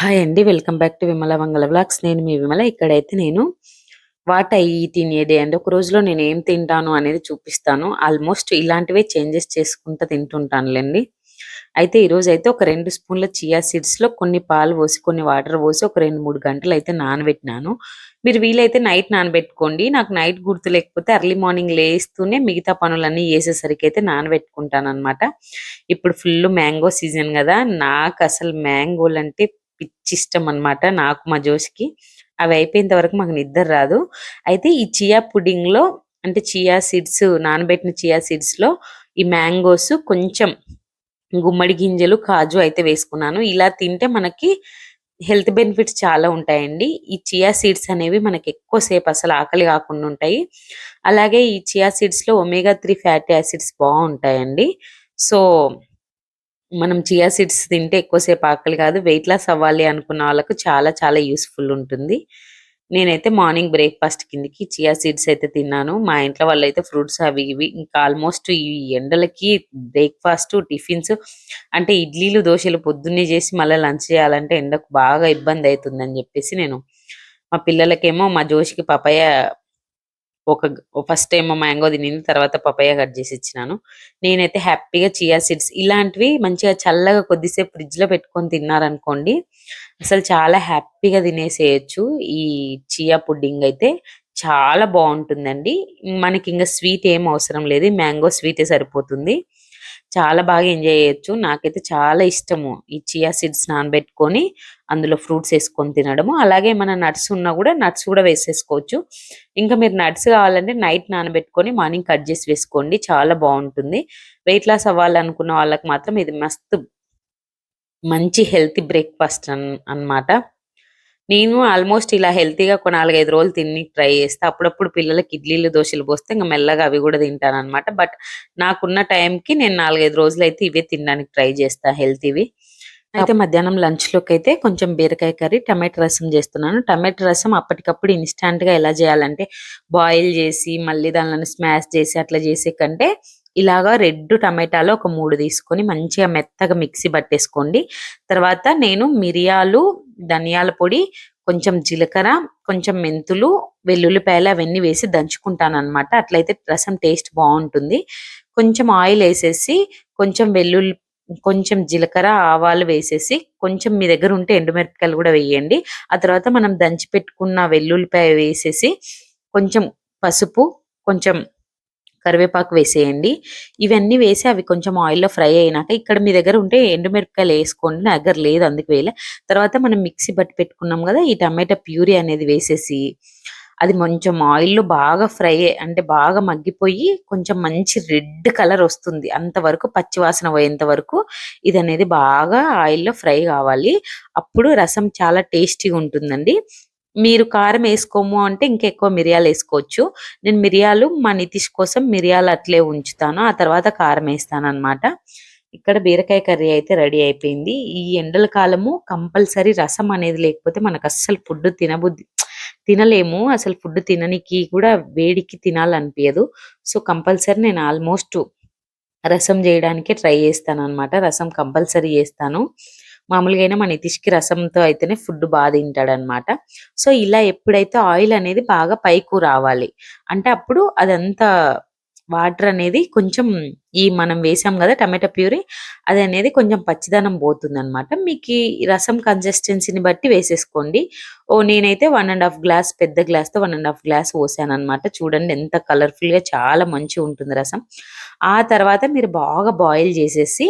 Hi అండి. Welcome back to Vimala మంగళ vlogs. నేను మీ విమల. ఇక్కడైతే నేను what I eat in a day అంటే ఒక రోజులో నేను ఏం తింటాను అనేది చూపిస్తాను. ఆల్మోస్ట్ ఇలాంటివే చేంజెస్ చేసుకుంటూ తింటుంటానులెండి. అయితే ఈరోజైతే ఒక 2 స్పూన్ల చియా సీడ్స్‌లో కొన్ని పాలు పోసి, కొన్ని వాటర్ పోసి ఒక 2, 3 గంటలైతే నానబెట్టినాను. మీరు వీలైతే నైట్ నానబెట్టుకోండి. నాకు నైట్ గుర్తు లేకపోతే ఎర్లీ మార్నింగ్ లేస్తూనే మిగతా పనులన్నీ చేసేసరికైతే నానబెట్టుకుంటాననమాట. ఇప్పుడు ఫుల్ మ్యాంగో సీజన్ గదా! నాకసలు మ్యాంగోలంటే పిచ్చిష్టం అనమాట నాకు, మా జోష్‌కి. అవి అయిపోయేంత వరకు మాకు నిద్ర రాదు. అయితే ఈ చియా పుడ్డింగ్‌లో అంటే చియా సీడ్స్ నానబెట్టిన చియా సీడ్స్‌లో ఈ మ్యాంగోస్ కొంచెం గుమ్మడి గింజలు, కాజు అయితే వేసుకున్నాను. ఇలా తింటే మనకి హెల్త్ బెనిఫిట్స్ చాలా ఉంటాయండి. ఈ చియా సీడ్స్ అనేవి మనకి ఎక్కువ సేపు అసలు ఆకలి కాకుండా ఉంటాయి. అలాగే ఈ చియా సీడ్స్‌లో ఒమేగా 3 ఫ్యాటీ యాసిడ్స్ బావుంటాయండి. సో మనం చియా సీడ్స్ తింటే ఎక్కువసేపు ఆకలి కాదు. వెయిట్ లాస్ అవ్వాలి అనుకున్న వాళ్ళకు చాలా చాలా యూజ్‌ఫుల్ ఉంటుంది. నేనైతే మార్నింగ్ బ్రేక్‌ఫాస్ట్ కిందకి చియా సీడ్స్ అయితే తిన్నాను. మా ఇంట్లో వాళ్ళైతే ఫ్రూట్స్ అవి ఇవి ఇంకా ఆల్మోస్ట్ ఈ ఎండలకి బ్రేక్‌ఫాస్ట్, టిఫిన్స్ అంటే ఇడ్లీలు, దోసలు పొద్దున్నే చేసి మళ్ళా లంచ్ చేయాలంటే ఎండకు బాగా ఇబ్బందయితుందని చెప్పేసి నేను మా పిల్లలకేమో మా జోష్‌కి పపాయ ఒక ఫస్ట్ ఏమో మ్యాంగో తినింది. తర్వాత పపాయ కట్ చేసి ఇచ్చినాను. నేనైతే హ్యాపీగా చియా సీడ్స్ ఇలాంటివి మంచిగా చల్లగా కొద్దిసేపు ఫ్రిడ్జ్‌లో పెట్టుకొని తిన్నారనుకోండి, అసలు చాలా హ్యాపీగా తినేసేయొచ్చు. ఈ చియా పుడ్డింగ్ అయితే చాలా బావుంటుందండి. మనకింక స్వీట్ ఏం అవసరం లేదు. ఈ మ్యాంగో స్వీటే సరిపోతుంది. చాలా బాగా ఎంజాయ్ చేయొచ్చు. నాకైతే చాలా ఇష్టము. ఈ చియా సీడ్స్ నానబెట్టుకొని అందులో ఫ్రూట్స్ ఏసుకొని తినడము. అలాగే ఏమన్నా నట్స్ ఉన్నా గూడా నట్స్ గూడా వేసేసుకోవచ్చు. ఇంకా మీరు నట్స్ కావాలంటే నైట్ నానబెట్టుకొని మార్నింగ్ కట్ చేసి వేసుకోండి. చాలా బావుంటుంది. వెయిట్ లాస్ అవ్వాలనుకున్న వాళ్ళకి మాత్రం ఇది మస్తు మంచి హెల్తీ బ్రేక్‌ఫాస్ట్ అన్నమాట. నేను ఆల్మోస్ట్ ఇలా హెల్తీగా ఒక 4, 5 రోజులు తిననీకి ట్రై చేస్తా. అప్పుడప్పుడు పిల్లలకి ఇడ్లీలు, దోసలు పోస్తే ఇంక మెల్లగా అవి గూడా తింటాననమాట. బట్ నాకున్న టైంకి నేను 4, 5 రోజులైతే ఇవే తినడానికి ట్రై చేస్తా హెల్తీవి. అయితే మధ్యాహ్నం లంచ్‌లోకైతే కొంచెం బీరకాయ కర్రీ, టమాటా రసం చేస్తున్నాను. టమాటా రసం అప్పటికప్పుడు ఇన్‌స్టాంట్‌గా ఎలా చేయాలంటే బాయిల్ చేసి, మళ్ళీ దానిలను స్మాష్ చేసి అట్లా చేసే కంటే ఇలాగా రెడ్ టమాటాలు ఒక 3 తీసుకొని మంచిగా మెత్తగా మిక్సీ పట్టేసుకోండి. తర్వాత నేను మిరియాలు, ధనియాల పొడి, కొంచెం జీలకర్ర, కొంచెం మెంతులు, వెల్లుల్లిపాయలు అవన్నీ వేసి దంచుకుంటాననమాట. అట్లయితే రసం టేస్ట్ బావుంటుంది. కొంచెం ఆయిలేసేసి, కొంచెం కొంచెం జీలకర్ర, ఆవాలు వేసేసి, కొంచెం మీ దగ్గర ఉంటే ఎండుమిరపకాయలు గూడా వేయండి. ఆ తర్వాత మనం దంచి పెట్టుకున్న వెల్లుల్లిపాయ వేసేసి, కొంచెం పసుపు, కొంచెం కరివేపాకు వేసేయండి. ఇవన్నీ వేసి అవి కొంచెం ఆయిల్‌లో ఫ్రై అయినాక ఇక్కడ మీ దగ్గర ఉంటే ఎండుమిరపకాయలేసుకోండి. నా దగ్గర లేదు అందుకు వేయలే. తర్వాత మనం మిక్సీ పట్టి పెట్టుకున్నాం గదా! ఈ టమాటా ప్యూరీ అనేది వేసేసి, అది కొంచెం ఆయిల్‌లో బాగా అంటే బాగా మగ్గిపోయి కొంచెం మంచి రెడ్ కలర్ ఒస్తుంది. అంతవరకు పచ్చి వాసన పోయేంత వరకు ఇదనేది బాగా ఆయిల్‌లో ఫ్రై గావాలి. అప్పుడు రసం చాలా టేస్టీగా ఉంటుందండి. మీరు కారం ఏసుకోము అంటే ఇంకెక్కువ మిరియాలేసుకోవచ్చు. నేను మిరియాలు మా నితీష్ కోసం మిరియాలు అట్లే ఉంచుతాను. ఆ తర్వాత కారమేస్తాననమాట. ఇక్కడ బీరకాయ కర్రీ అయితే రెడీ అయిపోయింది. ఈ ఎండల కాలము కంపల్సరీ రసం అనేది లేకపోతే మనకస్సలు ఫుడ్ తినలేము. అసలు ఫుడ్ తిననీకి కూడా వేడికి తినాలనిపియదు. సో, కంపల్సరీ నేను ఆల్మోస్ట్ రసం జేయడానికే ట్రై చేస్తాననమాట. రసం కంపల్సరీ చేస్తాను. మామూలుగా అయినా మా నితీష్‌కి రసంతో అయితేనే ఫుడ్ తింటాడనమాట. సో, ఇలా ఎప్పుడైతే ఆయిల్ అనేది బాగా పైకి రావాలి. అంటే అప్పుడు అదంతా వాటర్ అనేది కొంచెం మనం వేసాం గదా! టమాటా ప్యూరీ అదనేది కొంచెం పచ్చిదనం పోతుందనమాట. మీకీ రసం కన్సిస్టెన్సీని బట్టి వేసేసుకోండి. నేనైతే 1 ½ గ్లాస్ పెద్ద గ్లాస్‌తో 1 ½ గ్లాస్ పోసాననమాట. చూడండి ఎంత కలర్‌ఫుల్‌గా చాలా మంచిగుంటుంది రసం. ఆ తర్వాత మీరు బాగా బాయిల్ చేసేసి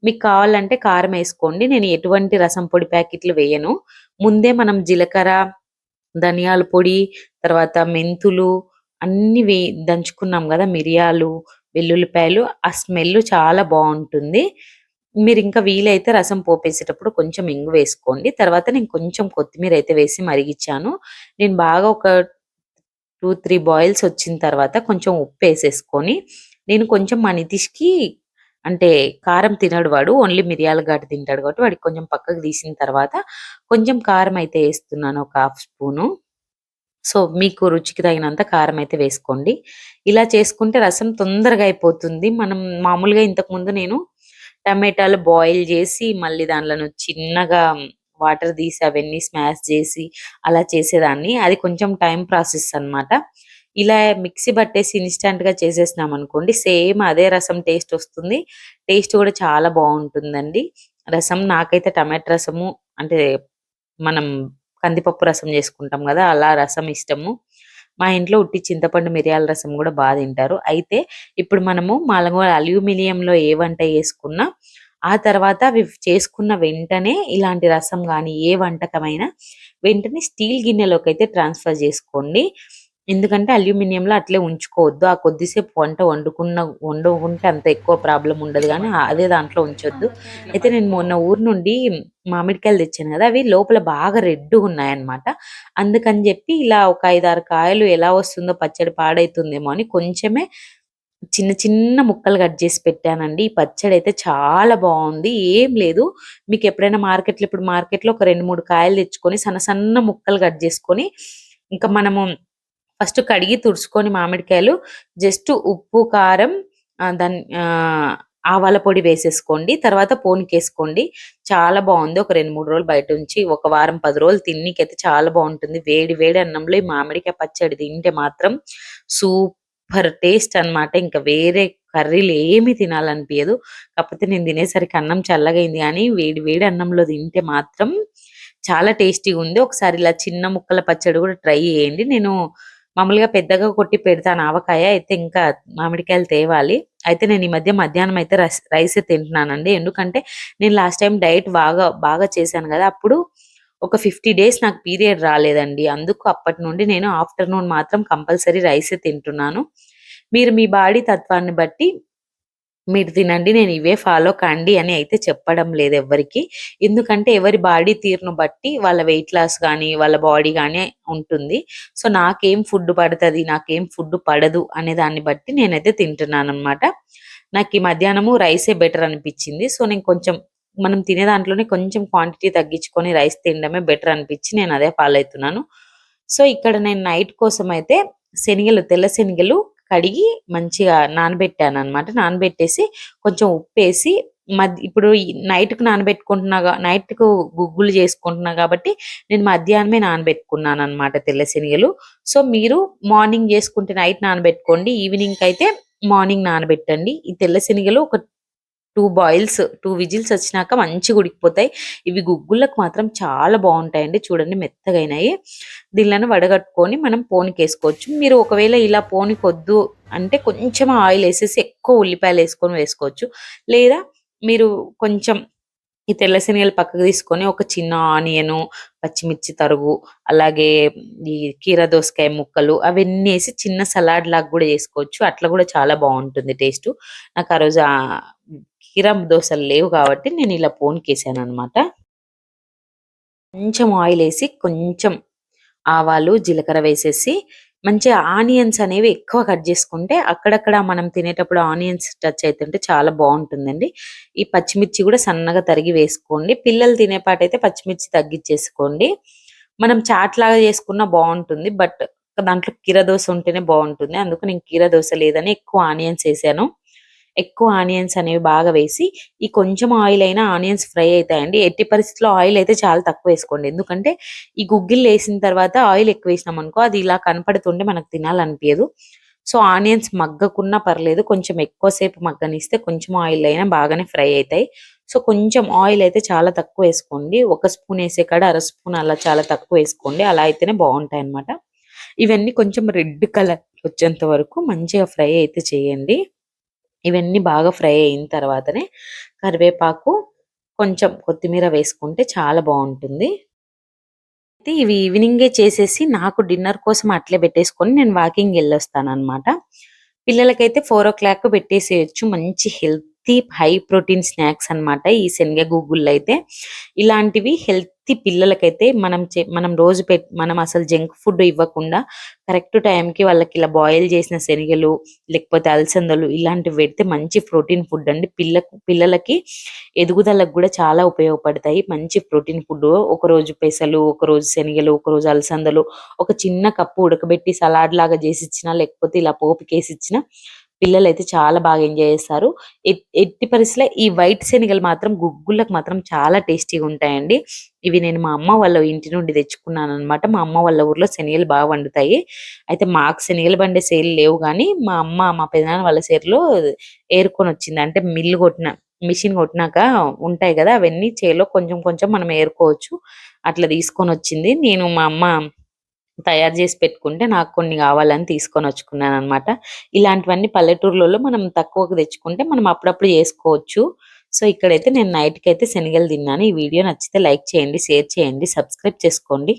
మీకు కావాలంటే కారమేసుకోండి. నేను ఎటువంటి రసం పొడి ప్యాకెట్లు వేయను. ముందే మనం జీలకర్ర, ధనియాల పొడి, తర్వాత మెంతులు అన్నీ దంచుకున్నాం గదా! మిరియాలు, వెల్లుల్లిపాయలు ఆ స్మెల్ చాలా బావుంటుంది. మీరింకా వీలైతే రసం పోపేసేటప్పుడు కొంచెం ఇంగువేసుకోండి. తర్వాత నేను కొంచెం కొత్తిమీరైతే వేసి మరిగిచ్చాను. నేను బాగా ఒక 2, 3 బాయిల్స్ వచ్చిన తర్వాత కొంచెం ఉప్పేసేసుకొని, నేను కొంచెం మా నితీష్‌కి అంటే కారం తినడు వాడు. ఓన్లీ మిరియాల ఘాటు తింటాడు కాబట్టి వాడికి కొంచెం పక్కకు తీసిన తర్వాత కొంచెం కారం అయితే ఏస్తున్నాను ఒక హాఫ్ స్పూను. సో, మీకు రుచికి తగినంత కారమైతే వేసుకోండి. ఇలా చేసుకుంటే రసం తొందరగా అయిపోతుంది. మనం మామూలుగా ఇంతకుముందు నేను టమాటాలు బాయిల్ జేసి, మళ్ళీ దాంట్లోను చిన్నగా వాటర్ తీసి అవన్నీ స్మాష్ చేసి అలా చేసేదాన్ని. అది కొంచెం టైం ప్రాసెస్ అన్నమాట. ఇలా మిక్సీ పట్టేసి ఇన్‌స్టాంట్‌గా చేసేసినాం అనుకోండి సేమ్ అదే రసం టేస్ట్ వస్తుంది. టేస్ట్ కూడా చాలా బావుంటుందండి. రసం నాకైతే టమాటా రసము అంటే మనం కందిపప్పు రసం చేసుకుంటాం గదా! అలా రసం ఇష్టము. మా ఇంట్లో ఉట్టి చింతపండు మిరియాల రసం గూడా తింటారు. అయితే ఇప్పుడు మనము అల్యూమినియంలో ఏ వంట చేసుకున్నా, ఆ తర్వాత అవి చేసుకున్న వెంటనే ఇలాంటి రసం గాని, ఏ వంటకమైనా వెంటనే స్టీల్ గిన్నెలోకైతే ట్రాన్స్‌ఫర్ జేసుకోండి. ఎందుకంటే అల్యూమినియంలో అట్లే ఉంచుకోవద్దు. ఆ కొద్దిసేపు వండుకుంటే అంత ఎక్కువ ప్రాబ్లమ్ ఉండదు గానీ, అదే దాంట్లో ఉంచొద్దు. అయితే నేను మొన్న ఊరు నుండి మామిడికాయలు తెచ్చాను గదా! అవి లోపల బాగా రెడ్‌గున్నాయన్నమాట. అందుకని జెప్పి ఇలా ఒక 5, 6 కాయలు ఎలా వస్తుందో పచ్చడి పాడైతుందేమో అని కొంచెమే చిన్న చిన్న ముక్కలు కట్ జేసి పెట్టానండి. ఈ పచ్చడైతే చాలా బావుంది. ఏం లేదు మీకెప్పుడైనా ఇప్పుడు మార్కెట్‌లో ఒక 2, 3 కాయలు తెచ్చుకొని సన్న సన్న ముక్కలు కట్ జేసుకొని, ఇంకా మనము ఫస్ట్ కడిగి తుడుచుకొని మామిడికాయలు జస్ట్ ఉప్పు, కారం ఆవాల పొడి వేసేసుకోండి. తర్వాత పోనీకేసుకోండి. చాలా బావుంది. ఒక 2, 3 రోజులు బయటుంచి ఒక వారం, 10 రోజులు తిననీకైతే చాలా బావుంటుంది. వేడి వేడి అన్నంలో ఈ మామిడికాయ పచ్చడి తింటే మాత్రం సూపర్ టేస్ట్ అన్నమాట. ఇంకా వేరే కర్రీలు ఏమి తినాలనిపియదు. కాకపోతే నేను తినేసరికి అన్నం చల్లగయింది గానీ, వేడి వేడి అన్నంలో తింటే మాత్రం చాలా టేస్టీగుంది. ఒకసారి ఇలా చిన్న ముక్కల పచ్చడి గూడా ట్రై చేయండి. నేను మామూలుగా పెద్దగా కొట్టి పెడతాను ఆవకాయ. అయితే ఇంకా మామిడికాయలు తేవాలి. అయితే నేను ఈ మధ్య మధ్యాహ్నం అయితే రైసే తింటున్నానండి. ఎందుకంటే నేను లాస్ట్ టైమ్ డైట్ బాగా చేశాను గదా! అప్పుడు ఒక 50 డేస్ నాకు పీరియడ్ రాలేదండి. అందుకు అప్పటి నుండి నేను ఆఫ్టర్‌నూన్ మాత్రం కంపల్సరీ రైసే తింటున్నాను. మీరు మీ బాడీ తత్వాన్ని బట్టి మీరు తినండి. నేను ఇవే ఫాలో కండి అని అయితే చెప్పడం లేదు ఎవ్వరికీ. ఎందుకంటే ఎవరి బాడీ తీరును బట్టి వాళ్ళ వెయిట్ లాస్ గాని, వాళ్ళ బాడీ గాని ఉంటుంది. సో, నాకేం ఫుడ్ పడతది, నాకేం ఫుడ్ పడదు అనే దాన్ని బట్టి నేనైతే తింటున్నాననమాట. నాకీ మధ్యాహ్నము రైసే బెటర్ అనిపిచ్చింది. సో, నేను కొంచెం మనం తినే దాంట్లోనే కొంచెం క్వాంటిటీ తగ్గించుకొని రైస్ తినడమే బెటర్ అనిపిచ్చి నేనదే ఫాలో అయితున్నాను. సో, ఇక్కడ నేను నైట్ కోసమయితే తెల్ల శనగలు కడిగి మంచిగా నానబెట్టాననమాట. నానబెట్టేసి కొంచెం ఉప్పేసి ఇప్పుడు ఈ నైట్‌కి నైట్‌కు గుగ్గులు చేసుకుంటున్నా గాబట్టి, నేను మధ్యాహ్నమే నానబెట్టుకున్నాననమాట తెల్ల శనగలు. సో, మీరు మార్నింగ్ జేసుకుంటే నైట్ నానబెట్టుకోండి. ఈవినింగ్‌కైతే మార్నింగ్ నానబెట్టండి. ఈ తెల్ల శనగలు ఒక 2 విజిల్స్ వచ్చినాక మంచిగా ఉడికిపోతాయి. ఇవి గుగ్గుళ్ళకు మాత్రం చాలా బావుంటాయండి. చూడండి మెత్తగయినాయి. దీనిలను వడగట్టుకొని మనం పోనీకేసుకోవచ్చు. మీరు ఒకవేళ ఇలా పోనీకొద్దు అంటే కొంచెం ఆయిలేసేసి ఎక్కువ ఉల్లిపాయలేసుకొని వేసుకోవచ్చు. లేదా మీరు కొంచెం ఈ తెల్ల శనగలు పక్కకు తీసుకొని ఒక చిన్న ఆనియను, పచ్చిమిర్చి తరుగు, అలాగే ఈ కీర దోసకాయ ముక్కలు అవన్నీ ఏసి చిన్న సలాడ్ లాగా గూడా చేసుకోవచ్చు. అట్లా గూడా చాలా బావుంటుంది టేస్టు. నాకు ఆ రోజు కీర దోసలు లేవు కాబట్టి నేనిలా పోనీకేసాననమాట. కొంచెం ఆయిలేసి, కొంచెం ఆవాలు, జీలకర్ర వేసేసి, మంచిగా ఆనియన్స్ అనేవి ఎక్కువ కట్ చేసుకుంటే, అక్కడక్కడ మనం తినేటప్పుడు ఆనియన్స్ టచ్ అయితుంటే చాలా బావుంటుందండి. ఈ పచ్చిమిర్చి గూడా సన్నగా తరిగి వేసుకోండి. పిల్లలు తినే పాటైతే పచ్చిమిర్చి తగ్గిచ్చేసుకోండి. మనం చాట్‌లాగా చేసుకున్నా బావుంటుంది. బట్ దాంట్లో కీర దోస ఉంటేనే బావుంటుంది. అందుకు నేను కీర దోస లేదని ఎక్కువ ఆనియన్స్ ఏసాను. ఎక్కువ ఆనియన్స్ అనేవి బాగా వేసి, ఈ కొంచెం ఆయిల్ అయినా ఆనియన్స్ ఫ్రై అయితాయండి. ఎట్టి పరిస్థితిలో ఆయిల్ అయితే చాలా తక్కువేసుకోండి. ఎందుకంటే, ఈ గుగ్గిళ్ళేసిన తర్వాత ఆయిల్ ఎక్కువేసినామనుకో అది ఇలా కనపడుతుంటే మనకు తినాలనిపియదు. సో, ఆనియన్స్ మగ్గకున్నా పర్లేదు. కొంచెం ఎక్కువ సేపు మగ్గనిస్తే కొంచెం ఆయిల్ అయినా బాగానే ఫ్రై అయితాయి. సో, కొంచెం ఆయిల్ అయితే చాలా తక్కువేసుకోండి. ఒక స్పూన్ ఏసే కాడ అర స్పూన్ అలా చాలా తక్కువేసుకోండి. అలా అయితేనే బావుంటాయన్నమాట. ఇవన్నీ కొంచెం రెడ్ కలర్ వచ్చేంత వరకు మంచిగా ఫ్రై అయితే చేయండి. ఇవన్నీ బాగా ఫ్రై అయిన తర్వాతనే కరివేపాకు, కొంచెం కొత్తిమీర వేసుకుంటే చాలా బావుంటుంది. అయితే ఇవి ఈవినింగే చేసేసి నాకు డిన్నర్ కోసం అట్లే పెట్టేసుకొని నేను వాకింగ్‌కెళ్ళొస్తాననమాట. పిల్లలకైతే 4:00 పెట్టేసేయొచ్చు. మంచి హెల్తీ హై ప్రోటీన్ స్నాక్స్ అనమాట. ఈ శనగ గుగ్గుళ్ళైతే. ఇలాంటివి హెల్తీ పిల్లలకైతే మనం అసలు జంక్ ఫుడ్ ఇవ్వకుండా కరెక్ట్ టైంకి వాళ్ళకి ఇలా బాయిల్ చేసిన శనగలు, లేకపోతే అలసందలు ఇలాంటివి పెడితే మంచి ప్రోటీన్ ఫుడ్ అండి. పిల్లలకి ఎదుగుదలకు గూడా చాలా ఉపయోగపడతాయి. మంచి ప్రోటీన్ ఫుడ్డు. ఒకరోజు పెసలు, ఒకరోజు శనగలు, ఒకరోజు అలసందలు, ఒక చిన్న కప్పు ఉడకబెట్టి సలాడ్ లాగా జేసిచ్చినా, లేకపోతే ఇలా పోపుకేసిచ్చినా పిల్లలైతే చాలా బాగా ఎంజాయ్ చేస్తారు. ఎట్టి పరిస్థితిలో ఈ వైట్ శనగలు మాత్రం గుగ్గులకు మాత్రం చాలా టేస్టీగా ఉంటాయండి. ఇవి నేను మా అమ్మ వాళ్ళ ఇంటి నుండి తెచ్చుకున్నాననమాట. మా అమ్మ వాళ్ళ ఊర్లో శనగలు బాగా వండుతాయి. అయితే మాకు శనగలు బండే సేలు లేవు గానీ, మా అమ్మ మా పెదనాన్న వాళ్ళ సేరులో ఏరుకొనొచ్చింది. అంటే మిషన్ కొట్టినాక ఉంటాయి గదా! అవన్నీ చేలో కొంచెం కొంచెం మనం ఏరుకోవచ్చు. అట్లా తీసుకొనొచ్చింది. నేను మా అమ్మ తయారు జేసి పెట్టుకుంటే నాకు కొన్ని గావాలని తీసుకొనొచ్చుకున్నాననమాట. ఇలాంటివన్నీ పల్లెటూర్లలో మనం తక్కువకు తెచ్చుకుంటే మనం అప్పుడప్పుడు జేసుకోవచ్చు. సో, ఇక్కడైతే నేను నైట్‌కైతే శనగలు తిన్నాను. ఈ వీడియో నచ్చితే లైక్ చేయండి, షేర్ చేయండి, సబ్స్క్రైబ్ చేసుకోండి.